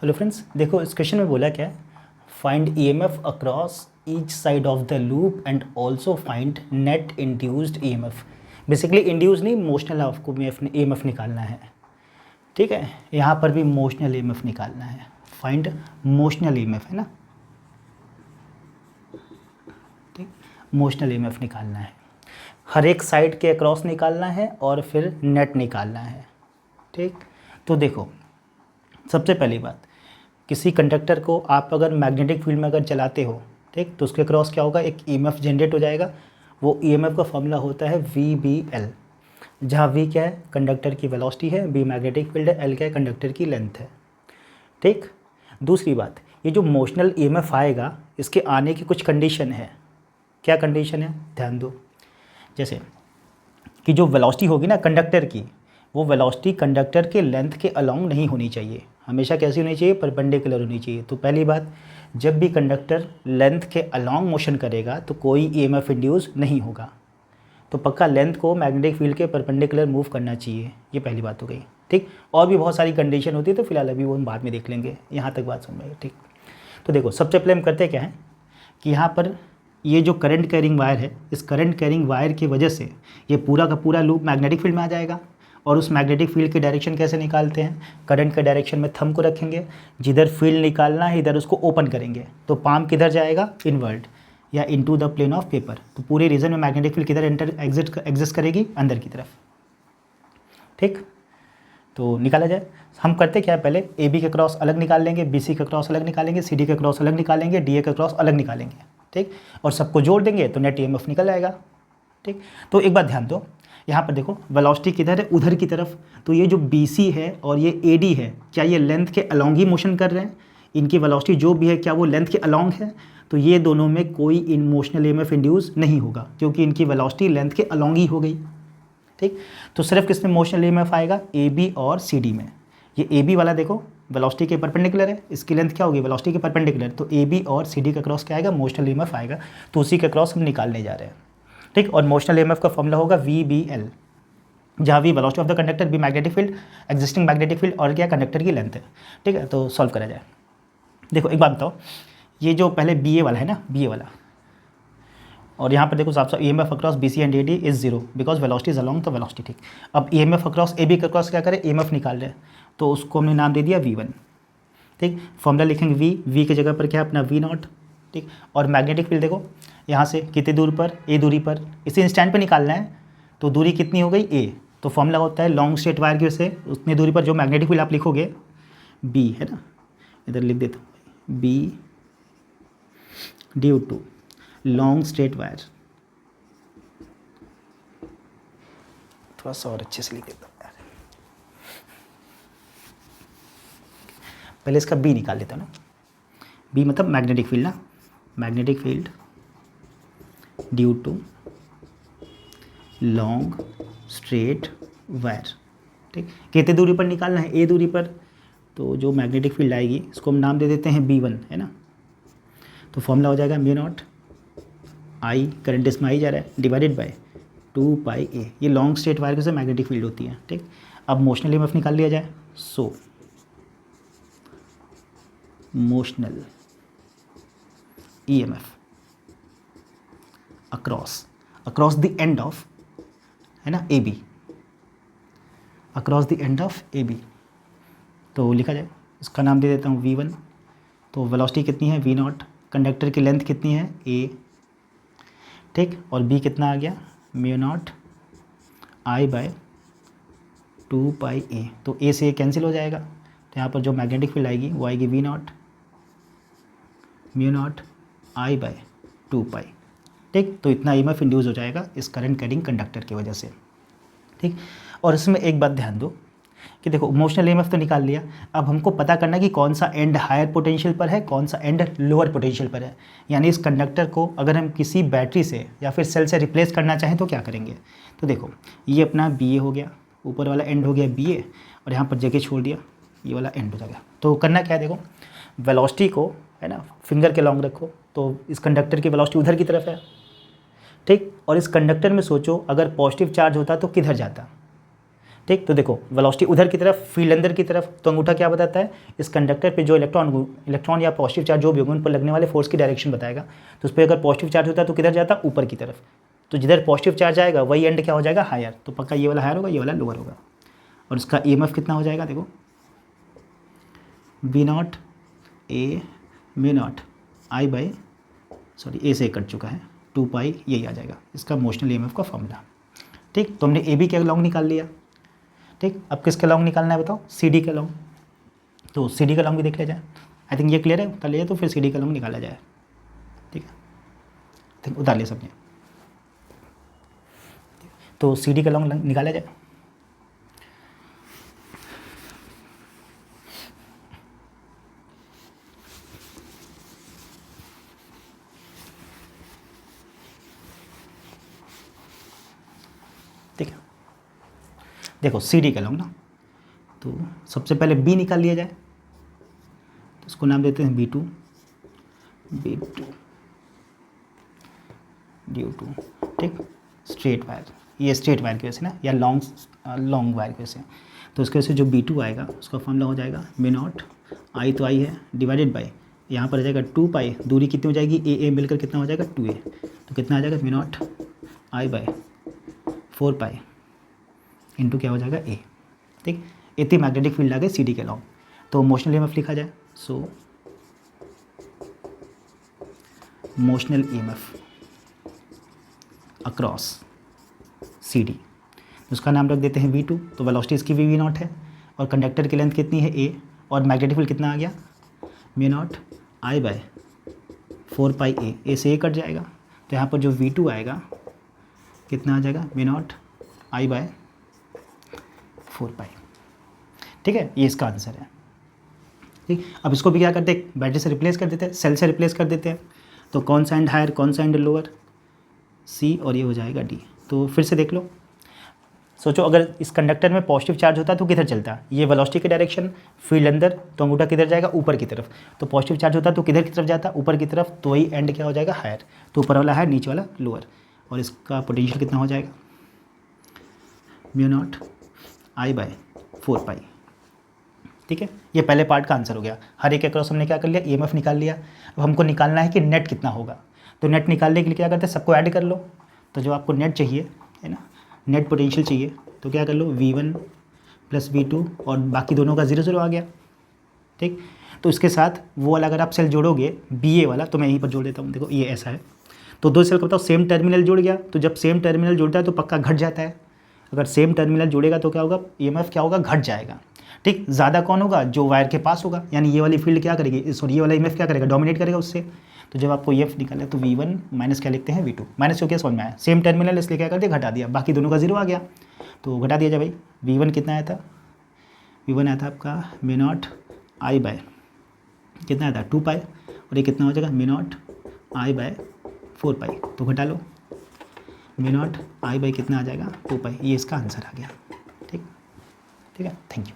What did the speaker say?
Hello friends, देखो इस question में बोला क्या है, find EMF across each side of the loop and also find net induced EMF. Basically induce नहीं, मोशनल आपको ईएमएफ निकालना है। ठीक है, यहाँ पर भी मोशनल ईएमएफ निकालना है। फाइंड मोशनल ईएमएफ है ना, ठीक, मोशनल ईएमएफ निकालना है। हर एक साइड के अक्रॉस निकालना है और फिर नेट निकालना है। ठीक, तो देखो सबसे पहली बात, किसी कंडक्टर को आप अगर मैग्नेटिक फील्ड में अगर चलाते हो, ठीक, तो उसके क्रॉस क्या होगा, एक ईएमएफ जनरेट हो जाएगा। वो ईएमएफ का फॉर्मूला होता है VBL, जहाँ V क्या है, कंडक्टर की वेलोसिटी है, B मैग्नेटिक फील्ड है, L क्या है, कंडक्टर की लेंथ है। ठीक, दूसरी बात, ये जो मोशनल ईएमएफ आएगा, इसके आने की कुछ कंडीशन है। क्या कंडीशन है, ध्यान दो। जैसे कि जो वेलोसिटी होगी ना कंडक्टर की, वो वेलोसिटी कंडक्टर के लेंथ के अलोंग नहीं होनी चाहिए। हमेशा कैसी होनी चाहिए, परपेंडिकुलर होनी चाहिए। तो पहली बात, जब भी कंडक्टर लेंथ के अलोंग मोशन करेगा तो कोई ईएमएफ इंड्यूस नहीं होगा। तो पक्का लेंथ को मैग्नेटिक फील्ड के परपेंडिकुलर मूव करना चाहिए। ये पहली बात हो गई। ठीक, और भी बहुत सारी कंडीशन होती है, तो फिलहाल अभी वो हम बाद में देख लेंगे। यहाँ तक बात समझ में आई। ठीक, तो देखो सबसे पहले हम करते क्या है कि यहाँ पर ये जो करंट कैरिंग वायर है, इस करंट कैरिंग वायर की वजह से ये पूरा का पूरा लूप मैग्नेटिक फील्ड में आ जाएगा। और उस मैग्नेटिक फील्ड की डायरेक्शन कैसे निकालते हैं, करंट के डायरेक्शन में थंब को रखेंगे, जिधर फील्ड निकालना है इधर उसको ओपन करेंगे, तो पाम किधर जाएगा, इनवर्ड या into the plane of paper. तो पूरे रीजन में मैग्नेटिक फील्ड किधर एग्जिस्ट करेगी, अंदर की तरफ। ठीक, तो निकाला जाए। हम करते क्या है, पहले AB के क्रॉस अलग निकाल लेंगे, BC के क्रॉस अलग निकालेंगे, CD के क्रॉस अलग निकालेंगे, DA के क्रॉस अलग निकालेंगे। ठीक, और सबको जोड़ देंगे तो नेट ईएमएफ निकल आएगा। ठीक, तो एक बात ध्यान दो, यहाँ पर देखो वेलोसिटी किधर है, उधर की तरफ। तो ये जो BC है और ये AD है, क्या ये लेंथ के अलोंग ही मोशन कर रहे हैं? इनकी वेलोसिटी जो भी है, क्या वो लेंथ के अलोंग है? तो ये दोनों में कोई इमोशनल ईएमएफ इंड्यूस नहीं होगा, क्योंकि इनकी वेलोसिटी लेंथ के अलोंग ही हो गई। ठीक, तो सिर्फ किसमें मोशनल ईएमएफ आएगा, AB और CD में। ये AB वाला देखो वेलोसिटी के परपेंडिकुलर है, इसकी लेंथ क्या होगी, वेलोसिटी के परपेंडिकुलर। तो AB और CD का क्रॉस क्या आएगा, मोशनल ईएमएफ आएगा। तो उसी का क्रॉस हम निकालने जा रहे हैं। ठीक, और मोशनल ईएमएफ का फॉर्मूला होगा VBL, जहाँ V velocity of the conductor, B magnetic field, existing magnetic field, और क्या कंडक्टर की लेंथ है। ठीक है, तो सॉल्व करा जाए। देखो एक बात बताओ, ये जो पहले BA वाला है ना, BA वाला, और यहाँ पर देखो साफ साफ EMF across BC and AD is 0 because velocity is along the velocity. ठीक, अब EMF अक्रॉस AB के क्रॉस क्या करें, EMF निकाल रहे हैं, तो उसको हमने नाम दे दिया V1। ठीक, फॉर्मूला लिखेंगे V की जगह पर क्या है अपना V0। ठीक, और मैग्नेटिक फील्ड देखो यहाँ से कितनी दूर पर, A दूरी पर, इसे इंस्टेंट पे निकालना है। तो दूरी कितनी हो गई, A। तो फॉर्मूला होता है लॉन्ग स्ट्रेट वायर की वजह से उतनी दूरी पर जो मैग्नेटिक फील्ड आप लिखोगे B है ना, इधर लिख देता हूँ B due to long straight wire. थोड़ा सा और अच्छे से लिख देता हूँ यार, पहले इसका B निकाल लेता हूँ ना। B मतलब मैग्नेटिक फील्ड ना, magnetic field due to long straight wire. ठीक, कितनी दूरी पर निकालना है, A दूरी पर। तो जो मैग्नेटिक फील्ड आएगी इसको हम नाम दे देते हैं B1 है ना। तो फॉर्मूला हो जाएगा μ0 I, करंट इसमें आई जा रहा है, डिवाइडेड बाय 2πA। ये लॉन्ग स्ट्रेट वायर से मैग्नेटिक फील्ड होती है। ठीक, अब मोशनल ईएमएफ निकाल लिया जाए। So motional EMF across the end of है ना AB, across the end of AB। तो लिखा जाए, इसका नाम दे देता हूँ V1। तो वेलोसिटी कितनी है, V0, कंडक्टर की लेंथ कितनी है, A। ठीक, और B कितना आ गया, μ0 I बाय 2πA। तो A से कैंसिल हो जाएगा, तो यहाँ पर जो मैग्नेटिक फील्ड आएगी वो आएगी V0 μ0 I बाय 2π। ठीक, तो इतना ईएमएफ इंड्यूस हो जाएगा इस करंट कैरिंग कंडक्टर की वजह से। ठीक, और इसमें एक बात ध्यान दो कि देखो मोशनल ईएमएफ तो निकाल लिया, अब हमको पता करना कि कौन सा एंड हायर पोटेंशियल पर है, कौन सा एंड लोअर पोटेंशियल पर है। यानी इस कंडक्टर को अगर हम किसी बैटरी से या फिर सेल से रिप्लेस करना चाहें तो क्या करेंगे। तो देखो ये अपना BA हो गया, ऊपर वाला एंड हो गया BA, और यहाँ पर जगह छोड़ दिया, ये वाला एंड हो जाएगा। तो करना क्या है, देखो वेलोसिटी को है ना फिंगर के लॉन्ग रखो, तो इस कंडक्टर की वेलोसिटी उधर की तरफ है। ठीक, और इस कंडक्टर में सोचो अगर पॉजिटिव चार्ज होता तो किधर जाता, ठीक। तो देखो वेलोसिटी उधर की तरफ, फील्ड अंदर की तरफ, तो अंगूठा क्या बताता है, इस कंडक्टर पे जो इलेक्ट्रॉन या पॉजिटिव चार्ज जो भी होगा उन पर लगने वाले फोर्स की डायरेक्शन बताएगा। तो उस पर अगर पॉजिटिव चार्ज होता है तो किधर जाता है, ऊपर की तरफ। तो जिधर पॉजिटिव चार्ज आएगा वही एंड क्या हो जाएगा, हायर। तो पक्का ये वाला हायर होगा, ये वाला लोअर होगा। और इसका EMF कितना हो जाएगा, देखो V0 A μ0 I by, sorry A से कट चुका है, 2 पाई, यही आ जाएगा इसका मोशनल EMF का फॉर्मूला। ठीक। तो हमने AB के लॉन्ग निकाल लिया। ठीक। अब किसके लॉन्ग निकालना है बताओ, CD के लॉन्ग। तो CD का लॉन्ग भी देख लिया जाए। आई थिंक ये क्लियर है, उतार लिया तो फिर CD का लॉन्ग निकाला जाए। ठीक है, ठीक, उतार लिया सबने। तो CD का लॉन्ग निकाला जाए। ठीक है, देखो CD का लॉन्ग ना, तो सबसे पहले B निकाल लिया जाए। तो इसको नाम देते हैं B2 ड्यू टू, ठीक, स्ट्रेट वायर, ये स्ट्रेट वायर की वजह से ना, या लॉन्ग वायर की वजह से। तो उसकी वजह से जो B2 आएगा उसका फॉर्मूला हो जाएगा μ0 I, तो I है, डिवाइडेड बाई यहाँ पर आ जाएगा 2 पाई, दूरी कितनी हो जाएगी, A मिलकर कितना हो जाएगा 2A। तो कितना आ जाएगा μ0 I बाई 4 पाई इंटू क्या हो जाएगा A। ठीक। इतनी मैग्नेटिक फील्ड आ गई CD के लॉन्ग। तो मोशनल EMF लिखा जाए, so motional EMF across CD, उसका नाम रख देते हैं V2। तो वेलोसिटी इसकी V0 है, और कंडक्टर की लेंथ कितनी है A, और मैग्नेटिक फील्ड कितना आ गया μ0 I बाय 4 पाई A से A कट जाएगा। तो यहाँ पर जो V2 आएगा कितना आ जाएगा, μ0 I बाय 4 पाई। ठीक है, ये इसका आंसर है। ठीक। अब इसको भी क्या करते हैं, बैटरी से रिप्लेस कर देते हैं, सेल से रिप्लेस कर देते हैं। तो कौन सा एंड हायर, कौन सा एंड लोअर, C, और ये हो जाएगा D। तो फिर से देख लो, सोचो अगर इस कंडक्टर में पॉजिटिव चार्ज होता तो किधर चलता है, ये वेलोसिटी की डायरेक्शन, फील्ड अंदर, तो अंगूठा किधर जाएगा, ऊपर की तरफ। तो पॉजिटिव चार्ज होता तो किधर की तरफ जाता, ऊपर की तरफ। तो वही एंड क्या हो जाएगा, हायर। तो ऊपर वाला हायर, नीचे वाला लोअर। और इसका पोटेंशियल कितना हो जाएगा, μ0 I बाय 4 पाई। ठीक है, ये पहले पार्ट का आंसर हो गया। हर एक अक्रॉस हमने क्या कर लिया, EMF निकाल लिया। अब हमको निकालना है कि नेट कितना होगा। तो नेट निकालने के लिए क्या करते हैं, सबको ऐड कर लो। तो जो आपको नेट चाहिए है ना, नेट पोटेंशियल चाहिए, तो क्या कर लो, V1 प्लस V2, और बाकी दोनों का 0 0 आ गया। ठीक। तो इसके साथ वो वाला अगर आप सेल जोड़ोगे BA वाला, तो मैं यहीं पर जोड़ देता हूँ, देखो ये ऐसा है। तो दो सेल को बताओ सेम टर्मिनल जुड़ गया, तो जब सेम टर्मिनल जुड़ता है तो पक्का घट जाता है। अगर सेम टर्मिनल जुड़ेगा तो क्या होगा, EMF क्या होगा, घट जाएगा। ठीक। ज़्यादा कौन होगा, जो वायर के पास होगा, यानी ये वाली फील्ड क्या करेगी, सॉरी ये वाला EMF क्या करेगा, डोमिनेट करेगा उससे। तो जब आपको EMF निकालना है तो V1 माइनस क्या लिखते हैं, V2 माइनस हो गया, समझ में आया। सेम टर्मिनल इसलिए क्या कर दिया, घटा दिया, बाकी दोनों का 0 आ गया। तो घटा दिया जाए भाई, V1 कितना आया था, V1 आया था आपका μ0 I बाय कितना आया था 2 पाई, और ये कितना हो जाएगा μ0 I बाय 4 पाई। तो घटा लो, μ0 I बाय कितना आ जाएगा 2 पाई। ये इसका आंसर आ गया। ठीक, ठीक है, थैंक यू।